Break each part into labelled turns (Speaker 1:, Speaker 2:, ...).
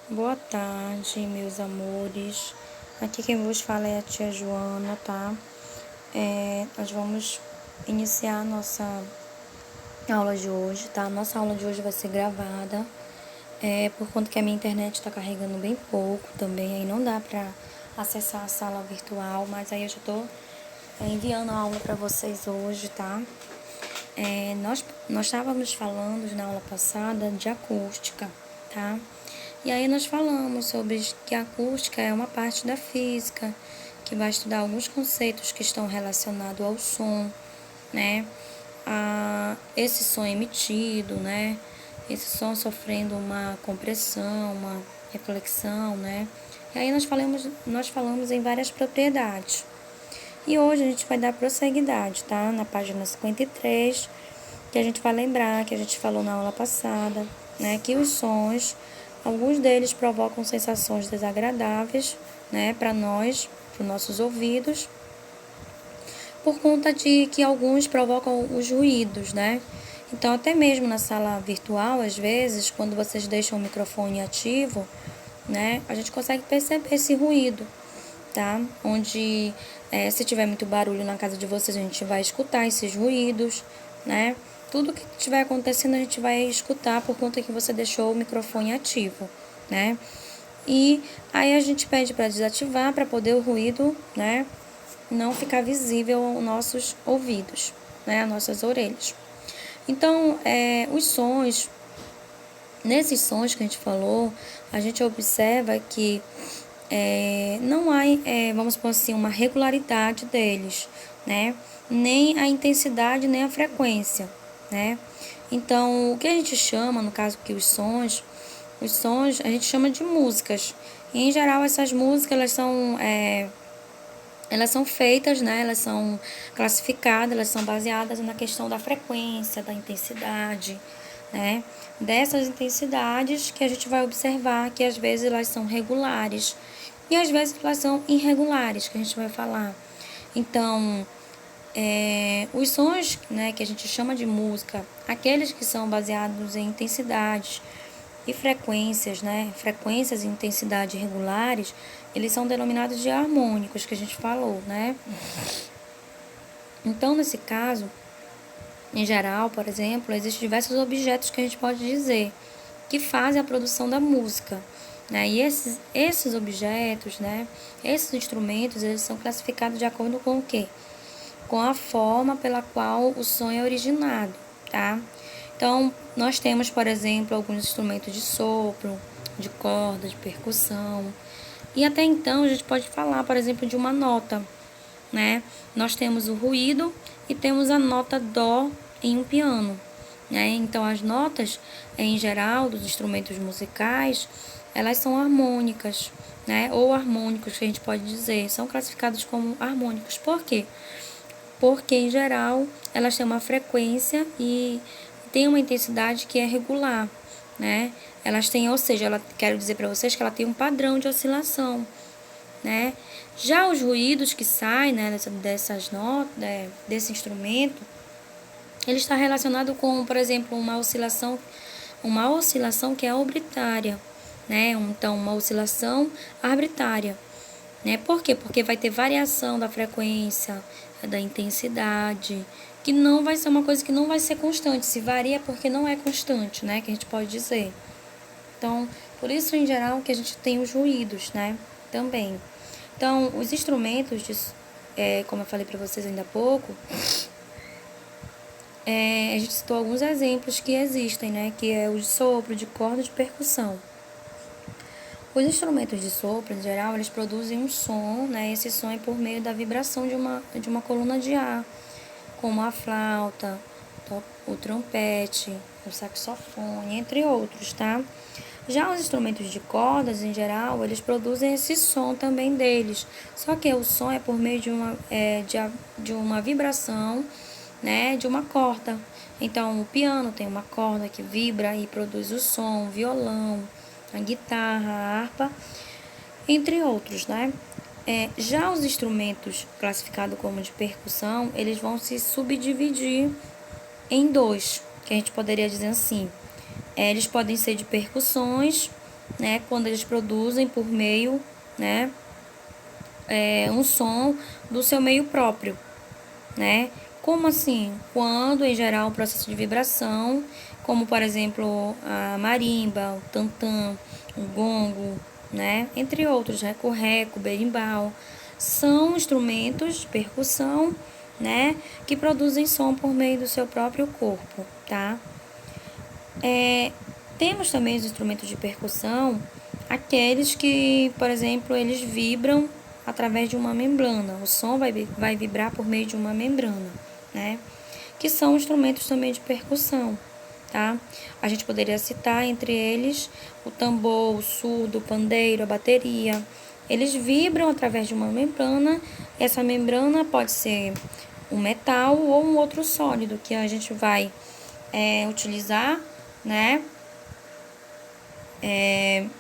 Speaker 1: Boa tarde, meus amores. Aqui quem vos fala é a tia Joana, tá? Nós vamos iniciar a nossa aula de hoje, tá? Nossa aula de hoje vai ser gravada, por conta que a minha internet tá carregando bem pouco também, aí não dá pra acessar a sala virtual, mas aí eu já tô enviando a aula pra vocês hoje, tá? Nós estávamos falando na aula passada de acústica, tá? E aí nós falamos sobre que a acústica é uma parte da física, que vai estudar alguns conceitos que estão relacionados ao som, né? Esse som emitido, né? Esse som sofrendo uma compressão, uma reflexão, né? E aí nós falamos em várias propriedades. E hoje a gente vai dar prosseguidade, tá? Na página 53, que a gente vai lembrar que a gente falou na aula passada, né? Que os sons, alguns deles provocam sensações desagradáveis, né? Para nós, para os nossos ouvidos, por conta de que alguns provocam os ruídos, né? Então, até mesmo na sala virtual, às vezes, quando vocês deixam o microfone ativo, né? A gente consegue perceber esse ruído, tá? Onde, se tiver muito barulho na casa de vocês, a gente vai escutar esses ruídos, né? Tudo que estiver acontecendo, a gente vai escutar por conta que você deixou o microfone ativo, né? E aí a gente pede para desativar, para poder o ruído, né, não ficar visível aos nossos ouvidos, né, às nossas orelhas. Então, nesses sons que a gente falou, a gente observa que não há, vamos supor assim, uma regularidade deles, né? Nem a intensidade, nem a frequência, né? Então, o que a gente chama, no caso que os sons a gente chama de músicas. E, em geral, essas músicas, elas são feitas, né? Elas são classificadas, elas são baseadas na questão da frequência, da intensidade, né? Dessas intensidades que a gente vai observar que às vezes elas são regulares e às vezes elas são irregulares, que a gente vai falar. Então, os sons, né, que a gente chama de música, aqueles que são baseados em intensidades e frequências, né, frequências e intensidade regulares, eles são denominados de harmônicos, que a gente falou, né? Então, nesse caso, em geral, por exemplo, existem diversos objetos que a gente pode dizer que fazem a produção da música, né? E esses objetos, né, esses instrumentos, eles são classificados de acordo com o quê? Com a forma pela qual o som é originado, tá? Então, nós temos, por exemplo, alguns instrumentos de sopro, de corda, de percussão. E até então, a gente pode falar, por exemplo, de uma nota, né? Nós temos o ruído e temos a nota dó em um piano, né? Então, as notas, em geral, dos instrumentos musicais, elas são harmônicas, né? Ou harmônicos, que a gente pode dizer. São classificados como harmônicos. Por quê? Porque, em geral, elas têm uma frequência e tem uma intensidade que é regular, né? Elas têm, ou seja, quero dizer para vocês que ela tem um padrão de oscilação, né? Já os ruídos que saem, né, dessas notas, desse instrumento, ele está relacionado com, por exemplo, uma oscilação que é arbitrária, né? Então, uma oscilação arbitrária, né? Por quê? Porque vai ter variação da frequência, da intensidade, que não vai ser uma coisa que não vai ser constante. Se varia é porque não é constante, né? Que a gente pode dizer. Então, por isso, em geral, que a gente tem os ruídos, né? Também. Então, os instrumentos, como eu falei para vocês ainda há pouco, a gente citou alguns exemplos que existem, né? Que é o de sopro, de corda, de percussão. Os instrumentos de sopro, em geral, eles produzem um som, né? Esse som é por meio da vibração de uma coluna de ar, como a flauta, o trompete, o saxofone, entre outros, tá? Já os instrumentos de cordas, em geral, eles produzem esse som também deles. Só que o som é por meio de uma vibração, né, de uma corda. Então, o piano tem uma corda que vibra e produz o som, o violão, a guitarra, a harpa, entre outros, né? Já os instrumentos classificados como de percussão, eles vão se subdividir em dois, que a gente poderia dizer assim. Eles podem ser de percussões, né, quando eles produzem por meio, né, um som do seu meio próprio, né? Como assim? Quando, em geral, o processo de vibração, como por exemplo a marimba, o tantã, o gongo, né? Entre outros, reco-reco, berimbau, são instrumentos de percussão, né? Que produzem som por meio do seu próprio corpo, tá? Temos também os instrumentos de percussão, aqueles que, por exemplo, eles vibram através de uma membrana. O som vai vibrar por meio de uma membrana, né? Que são instrumentos também de percussão, tá? A gente poderia citar entre eles o tambor, o surdo, o pandeiro, a bateria. Eles vibram através de uma membrana. Essa membrana pode ser um metal ou um outro sólido que a gente vai utilizar, né?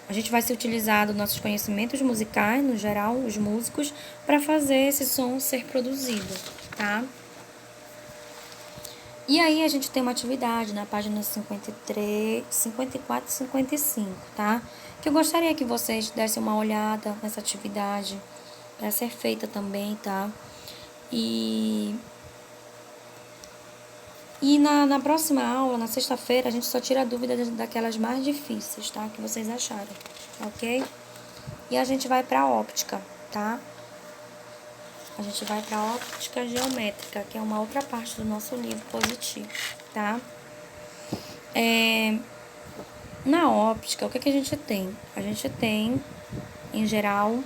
Speaker 1: A gente vai se utilizar dos nossos conhecimentos musicais, no geral, os músicos, para fazer esse som ser produzido, tá? E aí a gente tem uma atividade na página 53, 54 e 55, tá? Que eu gostaria que vocês dessem uma olhada nessa atividade para ser feita também, tá? E na próxima aula, na sexta-feira, a gente só tira dúvidas daquelas mais difíceis, tá? Que vocês acharam, ok? E a gente vai para óptica, tá? A gente vai para óptica geométrica, que é uma outra parte do nosso livro positivo, tá? Na óptica, o que a gente tem? A gente tem, em geral, o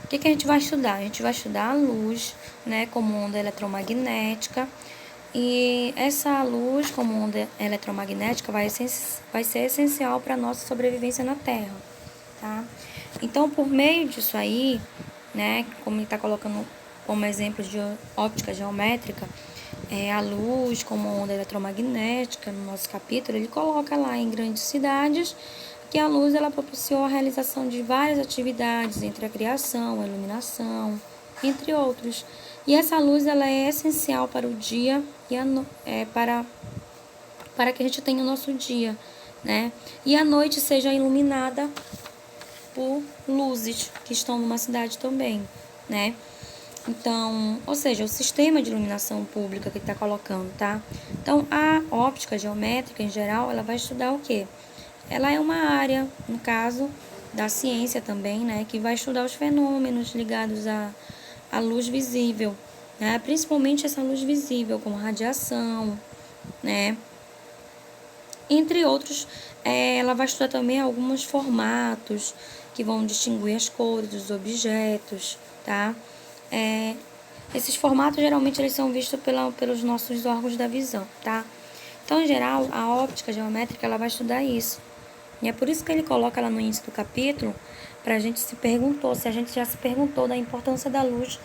Speaker 1: que a gente vai estudar? A gente vai estudar a luz, né, como onda eletromagnética. E essa luz, como onda eletromagnética, vai ser essencial para a nossa sobrevivência na Terra, tá? Então, por meio disso aí, né, como ele está colocando como exemplo de óptica geométrica, a luz como onda eletromagnética, no nosso capítulo, ele coloca lá em grandes cidades que a luz ela propiciou a realização de várias atividades entre a criação, a iluminação, entre outros. E essa luz ela é essencial para o dia e para que a gente tenha o nosso dia, né? E a noite seja iluminada por luzes que estão numa cidade também, né? Então, ou seja, o sistema de iluminação pública que está colocando, tá? Então, a óptica geométrica, em geral, ela vai estudar o quê? Ela é uma área, no caso, da ciência também, né? Que vai estudar os fenômenos ligados à luz visível, né? Principalmente essa luz visível, como radiação, né? Entre outros, ela vai estudar também alguns formatos que vão distinguir as cores dos objetos, tá? Esses formatos, geralmente, eles são vistos pelos nossos órgãos da visão, tá? Então, em geral, a óptica geométrica, ela vai estudar isso. E é por isso que ele coloca lá no início do capítulo, para a gente se a gente já se perguntou da importância da luz,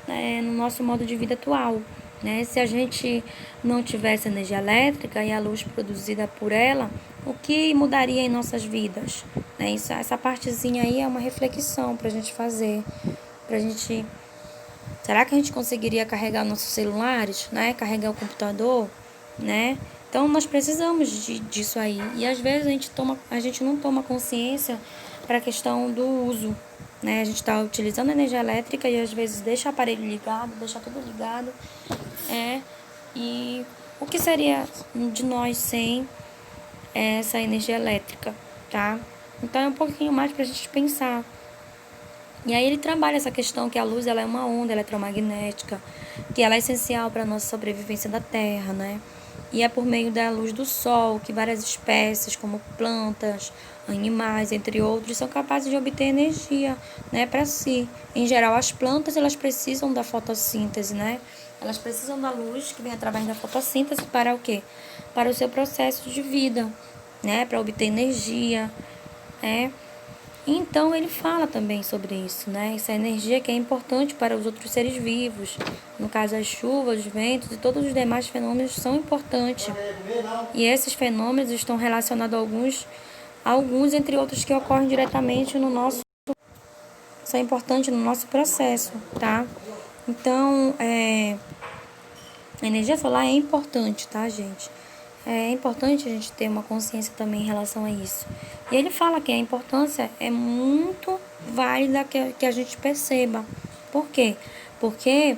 Speaker 1: né, no nosso modo de vida atual, né? Se a gente não tivesse energia elétrica e a luz produzida por ela, o que mudaria em nossas vidas? Né? Essa partezinha aí é uma reflexão para a gente fazer, será que a gente conseguiria carregar nossos celulares, né? Carregar o computador, né? Então, nós precisamos disso aí. E, às vezes, a gente não toma consciência para a questão do uso, né? A gente está utilizando energia elétrica e, às vezes, deixa o aparelho ligado, deixa tudo ligado. E o que seria de nós sem essa energia elétrica, tá? Então, é um pouquinho mais para a gente pensar. E aí ele trabalha essa questão que a luz ela é uma onda eletromagnética, que ela é essencial para a nossa sobrevivência da Terra, né? E é por meio da luz do Sol que várias espécies, como plantas, animais, entre outros, são capazes de obter energia, né, para si. Em geral, as plantas elas precisam da fotossíntese, né? Elas precisam da luz que vem através da fotossíntese para o quê? Para o seu processo de vida, né? Para obter energia, né? Então ele fala também sobre isso, né? Essa energia que é importante para os outros seres vivos. No caso, as chuvas, os ventos e todos os demais fenômenos são importantes. E esses fenômenos estão relacionados a alguns entre outros que ocorrem diretamente no nosso... São importantes no nosso processo, tá? Então, a energia solar é importante, tá, gente? É importante a gente ter uma consciência também em relação a isso. E ele fala que a importância é muito válida que a gente perceba. Por quê? Porque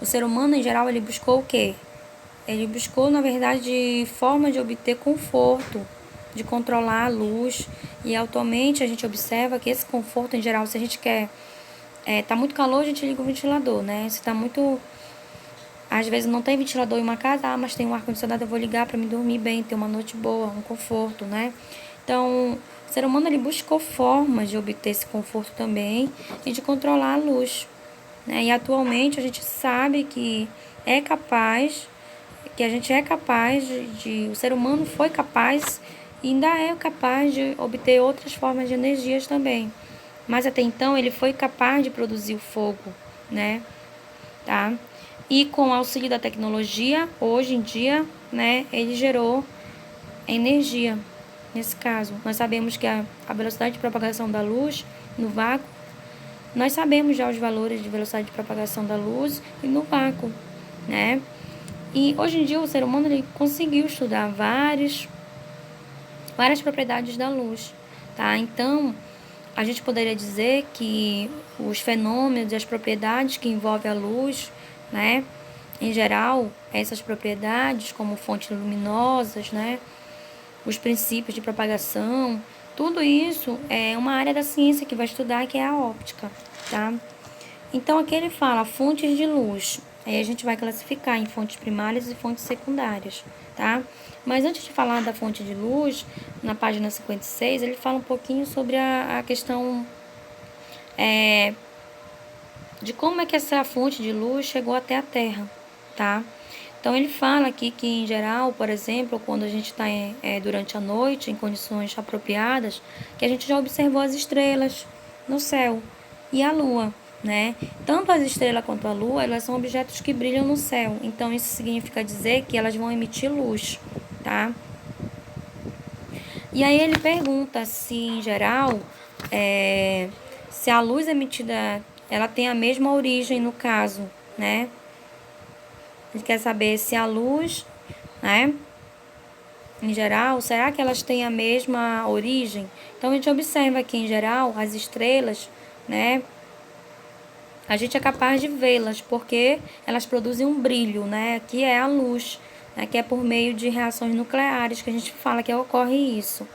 Speaker 1: o ser humano, em geral, ele buscou o quê? Ele buscou, na verdade, forma de obter conforto, de controlar a luz. E atualmente a gente observa que esse conforto, em geral, se a gente quer... tá muito calor, a gente liga o ventilador, né? Se tá muito... Às vezes não tem ventilador em uma casa, mas tem um ar-condicionado, eu vou ligar para me dormir bem, ter uma noite boa, um conforto, né? Então, o ser humano ele buscou formas de obter esse conforto também e de controlar a luz, né? E atualmente a gente sabe que é capaz, que a gente é capaz o ser humano foi capaz e ainda é capaz de obter outras formas de energias também. Mas até então ele foi capaz de produzir o fogo, né? Tá? E com o auxílio da tecnologia, hoje em dia, né, ele gerou energia. Nesse caso, nós sabemos que a velocidade de propagação da luz no vácuo, nós sabemos já os valores de velocidade de propagação da luz e no vácuo, né? E hoje em dia o ser humano ele conseguiu estudar várias propriedades da luz, tá? Então, a gente poderia dizer que os fenômenos e as propriedades que envolvem a luz, né? Em geral, essas propriedades, como fontes luminosas, né? Os princípios de propagação, tudo isso é uma área da ciência que vai estudar, que é a óptica, tá? Então, aqui ele fala fontes de luz. Aí a gente vai classificar em fontes primárias e fontes secundárias, tá? Mas antes de falar da fonte de luz, na página 56, ele fala um pouquinho sobre a questão de como é que essa fonte de luz chegou até a Terra, tá? Então, ele fala aqui que, em geral, por exemplo, quando a gente está durante a noite, em condições apropriadas, que a gente já observou as estrelas no céu e a Lua, né? Tanto as estrelas quanto a Lua, elas são objetos que brilham no céu. Então, isso significa dizer que elas vão emitir luz, tá? E aí ele pergunta se, em geral, se a luz emitida, ela tem a mesma origem no caso, né? Ele quer saber se a luz, né, em geral, será que elas têm a mesma origem? Então, a gente observa que, em geral, as estrelas, né, a gente é capaz de vê-las, porque elas produzem um brilho, né, que é a luz, né, que é por meio de reações nucleares que a gente fala que ocorre isso.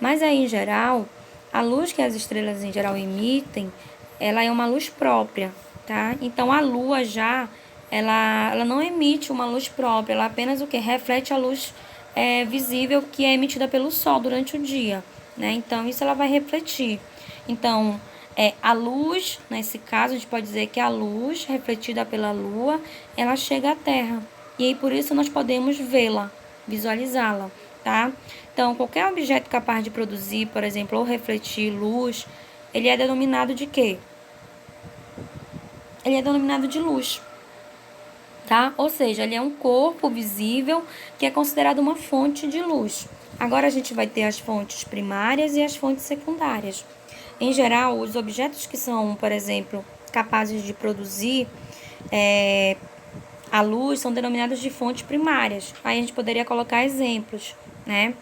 Speaker 1: Mas aí, em geral, a luz que as estrelas, em geral, emitem, ela é uma luz própria, tá? Então, a Lua já, ela não emite uma luz própria, ela apenas o que? Reflete a luz visível que é emitida pelo Sol durante o dia, né? Então, isso ela vai refletir. Então, a luz, nesse caso, a gente pode dizer que a luz refletida pela Lua, ela chega à Terra. E aí, por isso, nós podemos vê-la, visualizá-la, tá? Então, qualquer objeto capaz de produzir, por exemplo, ou refletir luz, ele é denominado de quê? Ele é denominado de luz, tá? Ou seja, ele é um corpo visível que é considerado uma fonte de luz. Agora a gente vai ter as fontes primárias e as fontes secundárias. Em geral, os objetos que são, por exemplo, capazes de produzir a luz são denominados de fontes primárias. Aí a gente poderia colocar exemplos, né?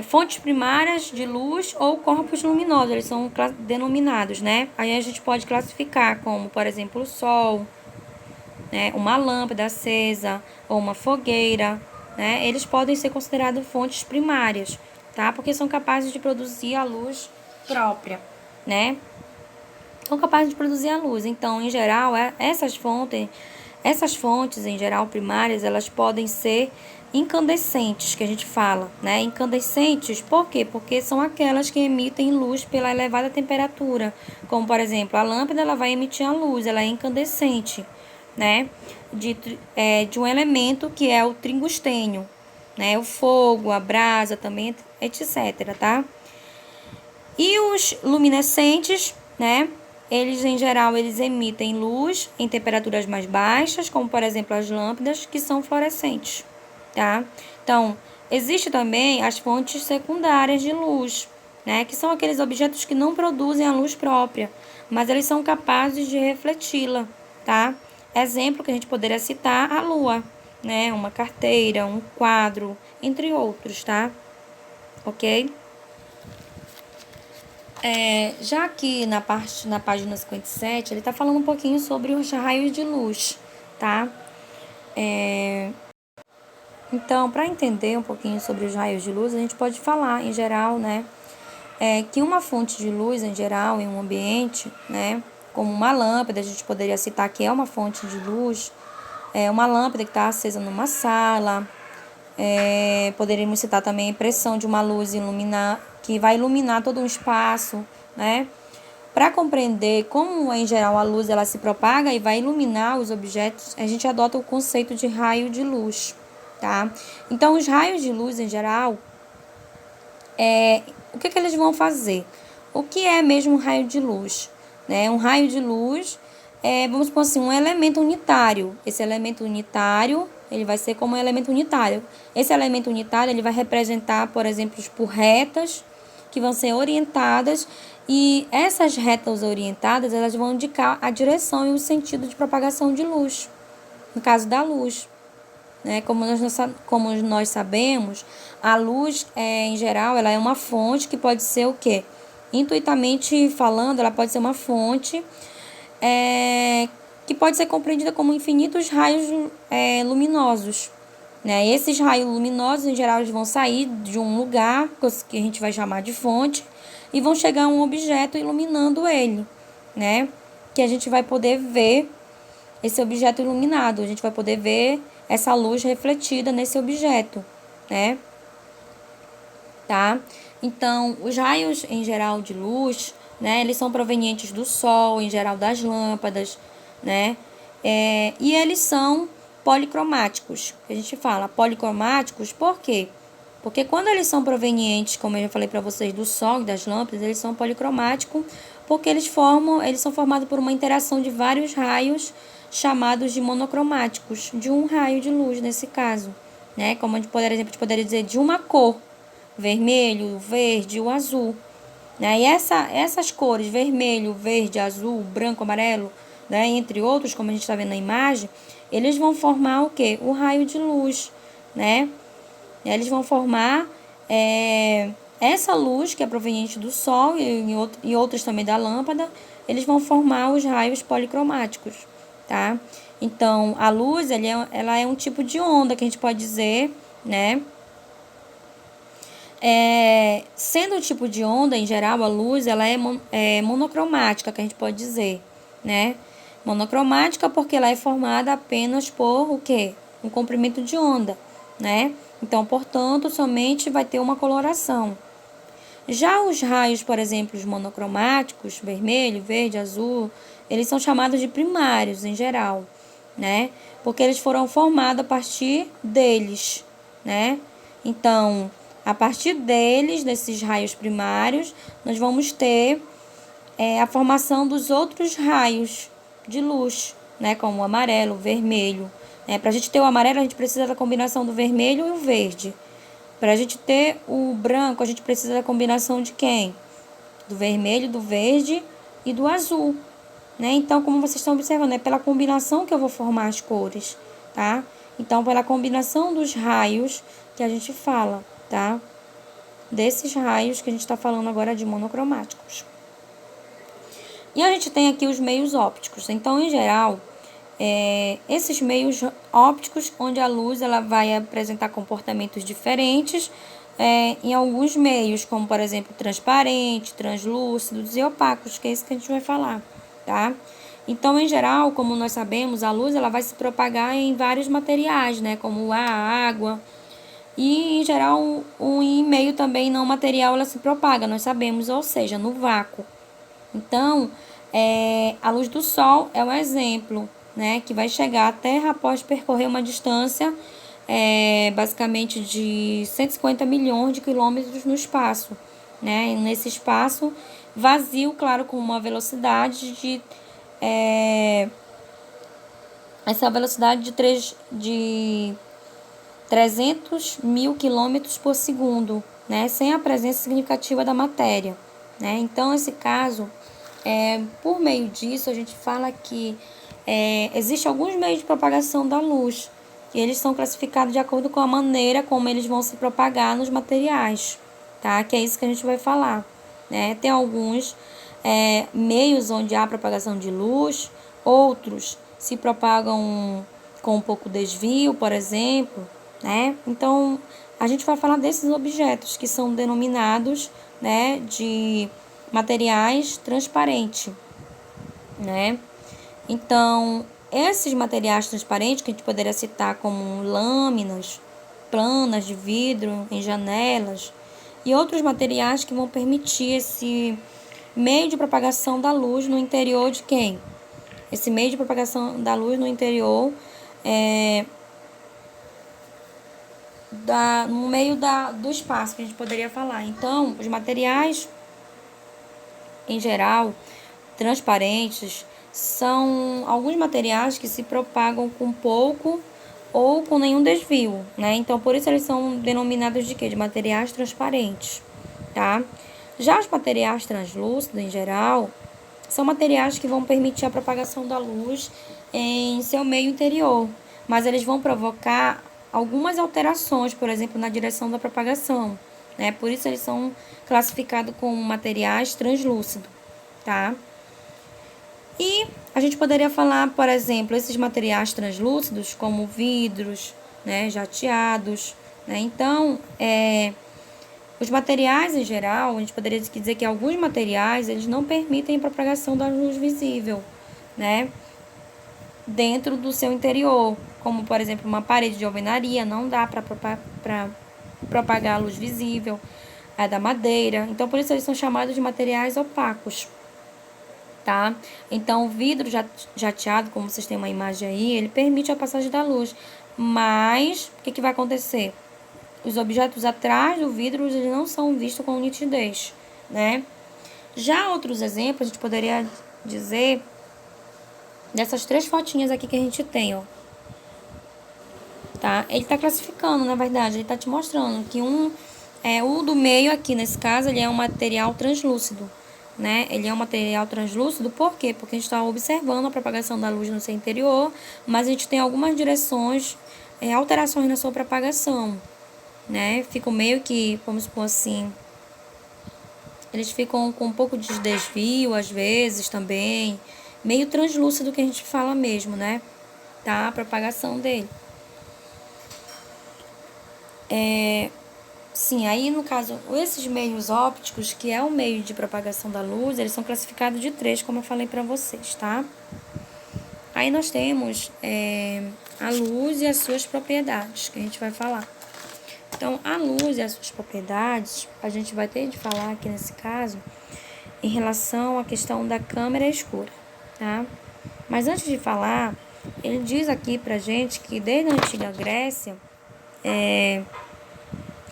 Speaker 1: Fontes primárias de luz ou corpos luminosos, eles são denominados, né? Aí a gente pode classificar como, por exemplo, o Sol, né? Uma lâmpada acesa ou uma fogueira, né? Eles podem ser considerados fontes primárias, tá? Porque são capazes de produzir a luz própria, né? São capazes de produzir a luz. Então, em geral, essas fontes, em geral, primárias, elas podem ser incandescentes, que a gente fala, né? Incandescentes, por quê? Porque são aquelas que emitem luz pela elevada temperatura. Como, por exemplo, a lâmpada, ela vai emitir a luz, ela é incandescente, né? De um elemento que é o tungstênio, né? O fogo, a brasa também, etc, tá? E os luminescentes, né? Eles, em geral, eles emitem luz em temperaturas mais baixas, como, por exemplo, as lâmpadas, que são fluorescentes, tá? Então, existe também as fontes secundárias de luz, né? Que são aqueles objetos que não produzem a luz própria, mas eles são capazes de refleti-la, tá? exemplo que a gente poderia citar, a Lua, né? Uma carteira, um quadro, entre outros, tá? Ok? Já aqui na página 57, ele está falando um pouquinho sobre os raios de luz, tá? Então, para entender um pouquinho sobre os raios de luz, a gente pode falar, em geral, né? Que uma fonte de luz, em geral, em um ambiente, né? Como uma lâmpada, a gente poderia citar que é uma fonte de luz, uma lâmpada que está acesa numa sala. Poderíamos citar também a impressão de uma luz que vai iluminar todo um espaço, né? Para compreender como, em geral, a luz ela se propaga e vai iluminar os objetos, a gente adota o conceito de raio de luz, tá? Então, os raios de luz, em geral, o que eles vão fazer? O que é mesmo um raio de luz? Né? Um raio de luz vamos supor assim, um elemento unitário. Esse elemento unitário, ele vai ser como um elemento unitário. Esse elemento unitário, ele vai representar, por exemplo, por retas que vão ser orientadas, e essas retas orientadas, elas vão indicar a direção e o sentido de propagação de luz, no caso da luz. Né? Como nós sabemos, a luz, em geral, ela é uma fonte que pode ser o quê? Intuitamente falando, ela pode ser uma fonte que pode ser compreendida como infinitos raios luminosos. Né? Esses raios luminosos, em geral, eles vão sair de um lugar, que a gente vai chamar de fonte, e vão chegar a um objeto iluminando ele, né? Que a gente vai poder ver esse objeto iluminado, a gente vai poder ver essa luz refletida nesse objeto, né? Tá? Então, os raios, em geral, de luz, né? Eles são provenientes do sol, em geral, das lâmpadas, né? E eles são policromáticos. A gente fala policromáticos por quê? Porque quando eles são provenientes, como eu já falei para vocês, do sol e das lâmpadas, eles são policromáticos porque eles são formados por uma interação de vários raios chamados de monocromáticos, de um raio de luz nesse caso, né? Como por exemplo, a gente poderia dizer de uma cor, vermelho, verde, o azul, né? E essas cores, vermelho, verde, azul, branco, amarelo, né? Entre outros, como a gente está vendo na imagem, eles vão formar o quê? O raio de luz, né? Eles vão formar essa luz que é proveniente do sol e outras também da lâmpada, eles vão formar os raios policromáticos, tá? Então, a luz, ela é um tipo de onda que a gente pode dizer, né? Sendo um tipo de onda, em geral, a luz, ela é monocromática, que a gente pode dizer, né? Monocromática porque ela é formada apenas por o quê? Um comprimento de onda, né? Então, portanto, somente vai ter uma coloração. Já os raios, por exemplo, os monocromáticos, vermelho, verde, azul, eles são chamados de primários, em geral, né? Porque eles foram formados a partir deles, né? Então, a partir deles, desses raios primários, nós vamos ter a formação dos outros raios de luz, né? Como o amarelo, o vermelho. Para a gente ter o amarelo, a gente precisa da combinação do vermelho e o verde. Para a gente ter o branco, a gente precisa da combinação de quem? Do vermelho, do verde e do azul, né? Então, como vocês estão observando, é pela combinação que eu vou formar as cores, tá? Então, pela combinação dos raios que a gente fala, tá? Desses raios que a gente está falando agora de monocromáticos. E a gente tem aqui os meios ópticos. Então, em geral, esses meios ópticos, onde a luz ela vai apresentar comportamentos diferentes em alguns meios, como, por exemplo, transparente, translúcidos e opacos, que é isso que a gente vai falar, tá? Então, em geral, como nós sabemos, a luz ela vai se propagar em vários materiais, né? Como o ar, a água. E, em geral, em meio também não material ela se propaga, nós sabemos, ou seja, no vácuo. Então, a luz do Sol é um exemplo, né, que vai chegar à Terra após percorrer uma distância basicamente de 150 milhões de quilômetros no espaço, né? E nesse espaço vazio, claro, com uma velocidade de 300 mil quilômetros por segundo, né? Sem a presença significativa da matéria, né? Então, esse caso, por meio disso, a gente fala que Existem alguns meios de propagação da luz, e eles são classificados de acordo com a maneira como eles vão se propagar nos materiais, tá? Que é isso que a gente vai falar, né? Tem alguns meios onde há propagação de luz, outros se propagam com um pouco desvio, por exemplo, né? Então, a gente vai falar desses objetos que são denominados, né, de materiais transparentes, né? Então, esses materiais transparentes que a gente poderia citar como lâminas, planas de vidro em janelas e outros materiais que vão permitir esse meio de propagação da luz no interior de quem? Esse meio de propagação da luz no interior no meio do espaço que a gente poderia falar. Então, os materiais, em geral, transparentes, são alguns materiais que se propagam com pouco ou com nenhum desvio, né? Então, por isso eles são denominados de quê? De materiais transparentes, tá? Já os materiais translúcidos, em geral, são materiais que vão permitir a propagação da luz em seu meio interior, mas eles vão provocar algumas alterações, por exemplo, na direção da propagação, né? Por isso eles são classificados como materiais translúcidos, tá? E a gente poderia falar, por exemplo, esses materiais translúcidos, como vidros, né, jateados, né? Então, os materiais em geral, a gente poderia dizer que alguns materiais, eles não permitem a propagação da luz visível, né, dentro do seu interior, como, por exemplo, uma parede de alvenaria, não dá para propagar a luz visível, a da madeira. Então, por isso eles são chamados de materiais opacos. Tá? Então, o vidro jateado, como vocês têm uma imagem aí, ele permite a passagem da luz. Mas, o que vai acontecer? Os objetos atrás do vidro, eles não são vistos com nitidez, né? Já outros exemplos, a gente poderia dizer dessas 3 fotinhas aqui que a gente tem, ó. Tá? Ele tá classificando, na verdade, ele tá te mostrando que o do meio aqui, nesse caso, ele é um material translúcido, né? Ele é um material translúcido, por quê? Porque a gente está observando a propagação da luz no seu interior, mas a gente tem algumas direções, alterações na sua propagação, né? Ficam meio que, vamos supor assim, eles ficam com um pouco de desvio, às vezes, também, meio translúcido que a gente fala mesmo, né? Tá? A propagação dele. Sim, aí no caso, esses meios ópticos, que é o meio de propagação da luz, eles são classificados de 3, como eu falei para vocês, tá? Aí nós temos a luz e as suas propriedades, que a gente vai falar. Então, a luz e as suas propriedades, a gente vai ter de falar aqui nesse caso, em relação à questão da câmera escura, tá? Mas antes de falar, ele diz aqui pra gente que desde a antiga Grécia,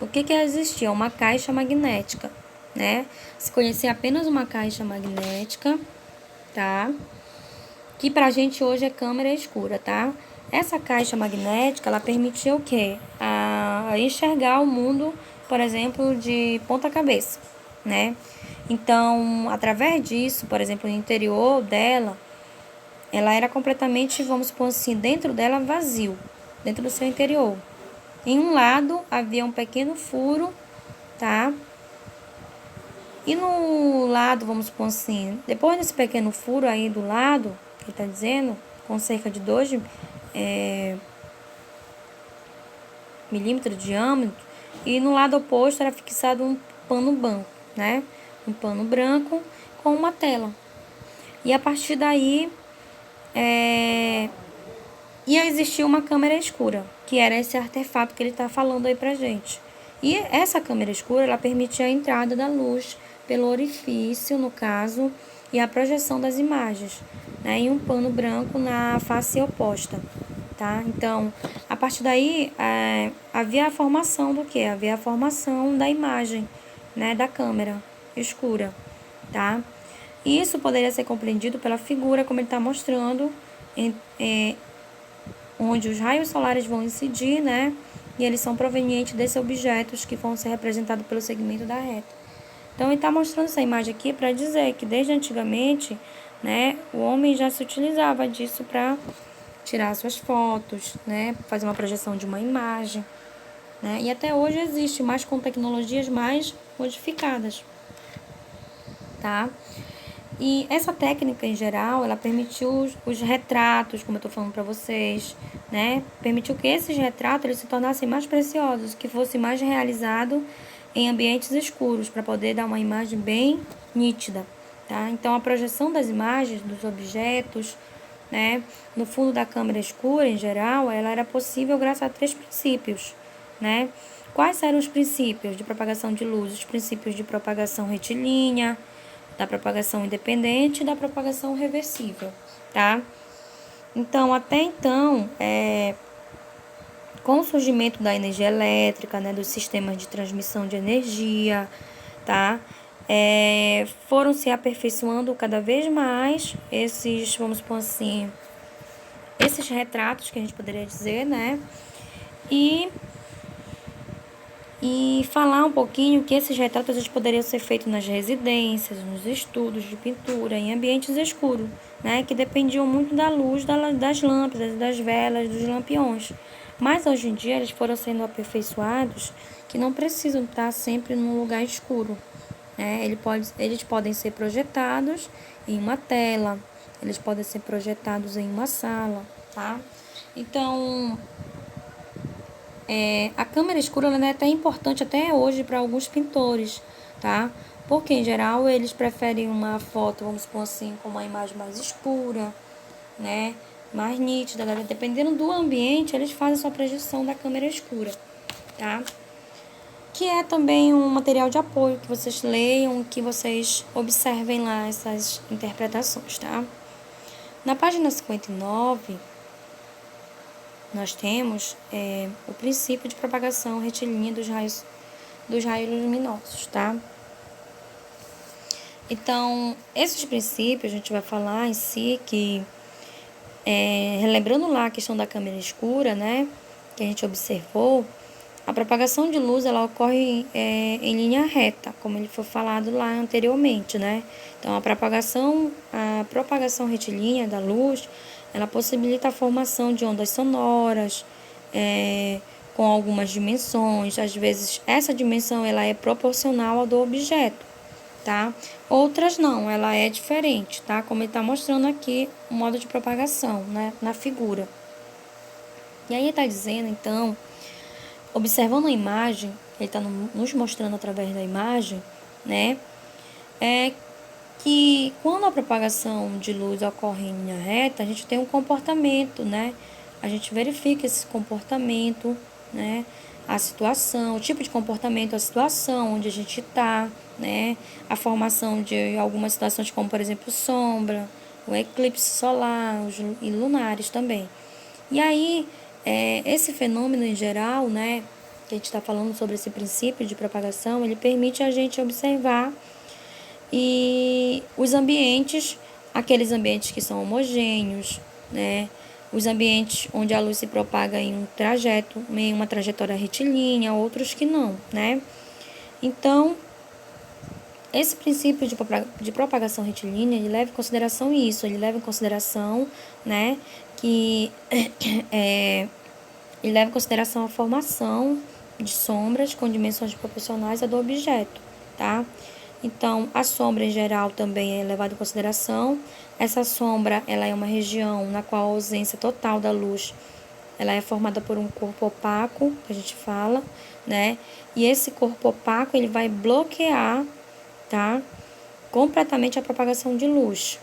Speaker 1: o que existia? Uma caixa magnética, né? Se conhecer apenas uma caixa magnética, tá? Que pra gente hoje é câmera escura, tá? Essa caixa magnética, ela permitia o quê? A enxergar o mundo, por exemplo, de ponta cabeça, né? Então, através disso, por exemplo, no interior dela, ela era completamente, vamos supor assim, dentro dela vazio, dentro do seu interior. Em um lado havia um pequeno furo, tá? E no lado, vamos supor assim, depois desse pequeno furo aí do lado, que ele tá dizendo, com cerca de 2 milímetros de diâmetro, e no lado oposto era fixado um pano branco, né? Um pano branco com uma tela. E a partir daí, ia existir uma câmera escura, que era esse artefato que ele está falando aí pra gente. E essa câmera escura, ela permitia a entrada da luz pelo orifício, no caso, e a projeção das imagens, né, em um pano branco na face oposta, tá? Então, a partir daí, havia a formação do quê? Havia a formação da imagem, né, da câmera escura, tá? E isso poderia ser compreendido pela figura, como ele está mostrando, onde os raios solares vão incidir, né? E eles são provenientes desses objetos que vão ser representados pelo segmento da reta. Então, ele está mostrando essa imagem aqui para dizer que desde antigamente né, o homem já se utilizava disso para tirar suas fotos, né, fazer uma projeção de uma imagem, né, e até hoje existe, mas com tecnologias mais modificadas, tá? E essa técnica, em geral, ela permitiu os retratos, como eu estou falando para vocês, né? Permitiu que esses retratos eles se tornassem mais preciosos, que fosse mais realizado em ambientes escuros, para poder dar uma imagem bem nítida, tá? Então, a projeção das imagens, dos objetos, né, no fundo da câmera escura, em geral, ela era possível graças a 3 princípios, né? Quais eram os princípios de propagação de luz? Os princípios de propagação retilínea, da propagação independente e da propagação reversível, tá? Então, até então, com o surgimento da energia elétrica, né, dos sistemas de transmissão de energia, tá? Foram se aperfeiçoando cada vez mais esses, vamos supor assim, esses retratos que a gente poderia dizer, né? E falar um pouquinho que esses retratos eles poderiam ser feitos nas residências, nos estudos de pintura, em ambientes escuros, né, que dependiam muito da luz das lâmpadas, das velas, dos lampiões. Mas hoje em dia eles foram sendo aperfeiçoados que não precisam estar sempre num lugar escuro, né? Eles podem ser projetados em uma tela, eles podem ser projetados em uma sala, tá? Então, a câmera escura ela é até importante até hoje para alguns pintores, tá? Porque, em geral, eles preferem uma foto, vamos supor assim, com uma imagem mais escura, né? Mais nítida, dependendo do ambiente, eles fazem a sua projeção da câmera escura, tá? Que é também um material de apoio que vocês leiam, que vocês observem lá essas interpretações, tá? Na página 59, nós temos o princípio de propagação retilínea dos raios luminosos, tá? Então, esses princípios a gente vai falar em si que, relembrando lá a questão da câmera escura, né, que a gente observou, a propagação de luz ela ocorre em linha reta, como ele foi falado lá anteriormente, né? Então, a propagação retilínea da luz, ela possibilita a formação de ondas sonoras, com algumas dimensões. Às vezes, essa dimensão ela é proporcional ao do objeto, tá? Outras não, ela é diferente, tá? Como ele está mostrando aqui o modo de propagação, né, na figura. E aí ele está dizendo, então, observando a imagem, ele está nos mostrando através da imagem, né, que quando a propagação de luz ocorre em linha reta, a gente tem um comportamento, né? A gente verifica esse comportamento, né? A situação, o tipo de comportamento, a situação onde a gente está, né? A formação de algumas situações, como por exemplo sombra, o eclipse solar e lunares também. E aí, esse fenômeno em geral, né? Que a gente está falando sobre esse princípio de propagação, ele permite a gente observar e os ambientes, aqueles ambientes que são homogêneos, né? Os ambientes onde a luz se propaga em uma trajetória retilínea, outros que não, né? Então, esse princípio de propagação retilínea, ele leva em consideração isso, ele leva em consideração, né, que ele leva em consideração a formação de sombras com dimensões proporcionais à do objeto, tá? Então, a sombra em geral também é levada em consideração. Essa sombra, ela é uma região na qual a ausência total da luz, ela é formada por um corpo opaco, que a gente fala, né? E esse corpo opaco, ele vai bloquear, tá? Completamente a propagação de luz,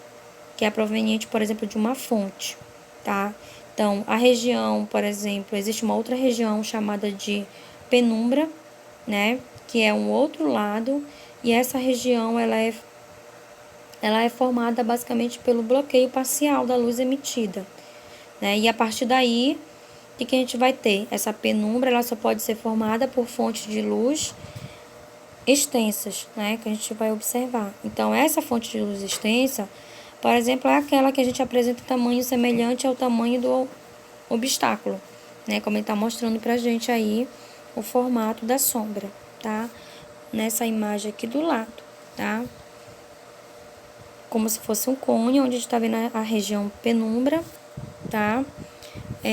Speaker 1: que é proveniente, por exemplo, de uma fonte, tá? Então, a região, por exemplo, existe uma outra região chamada de penumbra, né? Que é um outro lado. E essa região ela é formada basicamente pelo bloqueio parcial da luz emitida, né? E a partir daí, o que a gente vai ter? Essa penumbra ela só pode ser formada por fontes de luz extensas, né? Que a gente vai observar. Então, essa fonte de luz extensa, por exemplo, é aquela que a gente apresenta tamanho semelhante ao tamanho do obstáculo, né? Como ele está mostrando pra gente aí o formato da sombra, tá? Nessa imagem aqui do lado, tá? como se fosse um cone, onde a gente tá vendo a região penumbra, tá?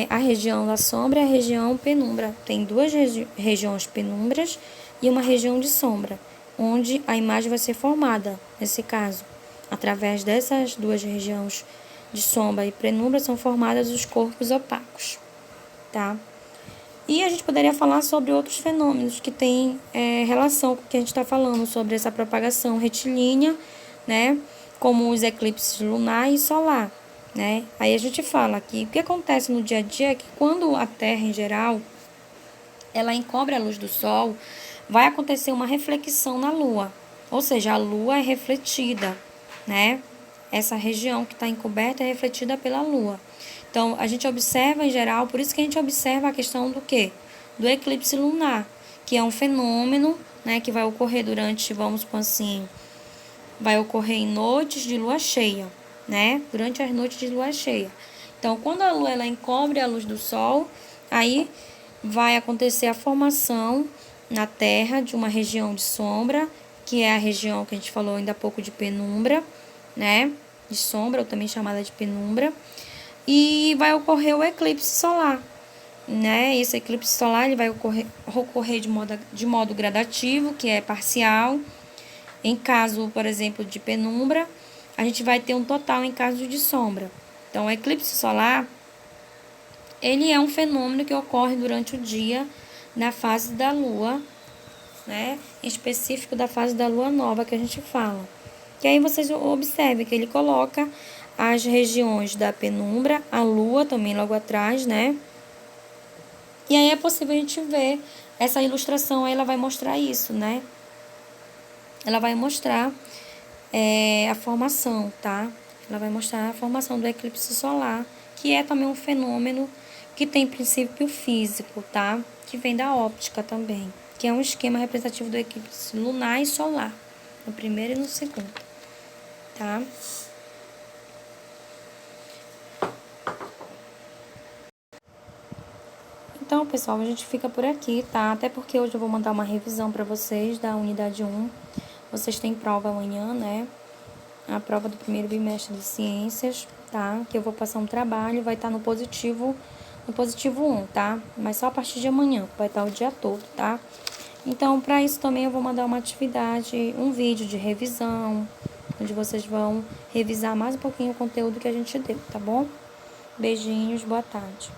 Speaker 1: A região da sombra e a região penumbra. Tem duas regiões penumbras e uma região de sombra, onde a imagem vai ser formada, nesse caso. Através dessas duas regiões de sombra e penumbra são formados os corpos opacos, tá? E a gente poderia falar sobre outros fenômenos que têm relação com o que a gente está falando, sobre essa propagação retilínea, né? Como os eclipses lunar e solar, né? Aí a gente fala que o que acontece no dia a dia é que quando a Terra, em geral, ela encobre a luz do Sol, vai acontecer uma reflexão na Lua. Ou seja, a Lua é refletida, né? Essa região que está encoberta é refletida pela Lua. Então, a gente observa em geral, por isso que a gente observa a questão do quê? Do eclipse lunar, que é um fenômeno, né, que vai ocorrer durante, vamos supor assim, vai ocorrer em noites de lua cheia, né? Durante as noites de lua cheia. Então, quando a Lua ela encobre a luz do Sol, aí vai acontecer a formação na Terra de uma região de sombra, que é a região que a gente falou ainda há pouco de penumbra, né? De sombra, ou também chamada de penumbra. E vai ocorrer o eclipse solar, né? Esse eclipse solar ele vai ocorrer de modo gradativo, que é parcial. Em caso, por exemplo, de penumbra, a gente vai ter um total em caso de sombra. Então, o eclipse solar, ele é um fenômeno que ocorre durante o dia na fase da Lua, né? Em específico da fase da Lua nova que a gente fala. Que aí vocês observem que ele coloca as regiões da penumbra, a Lua também logo atrás, né? E aí é possível a gente ver essa ilustração, aí ela vai mostrar isso, né? Ela vai mostrar a formação, tá? Ela vai mostrar a formação do eclipse solar, que é também um fenômeno que tem princípio físico, tá? Que vem da óptica também, que é um esquema representativo do eclipse lunar e solar, no primeiro e no segundo, tá? Então, pessoal, a gente fica por aqui, tá? Até porque hoje eu vou mandar uma revisão para vocês da unidade 1. Vocês têm prova amanhã, né? A prova do primeiro bimestre de ciências, tá? Que eu vou passar um trabalho, vai estar no positivo 1, tá? Mas só a partir de amanhã, vai estar o dia todo, tá? Então, para isso também eu vou mandar uma atividade, um vídeo de revisão, onde vocês vão revisar mais um pouquinho o conteúdo que a gente deu, tá bom? Beijinhos, boa tarde.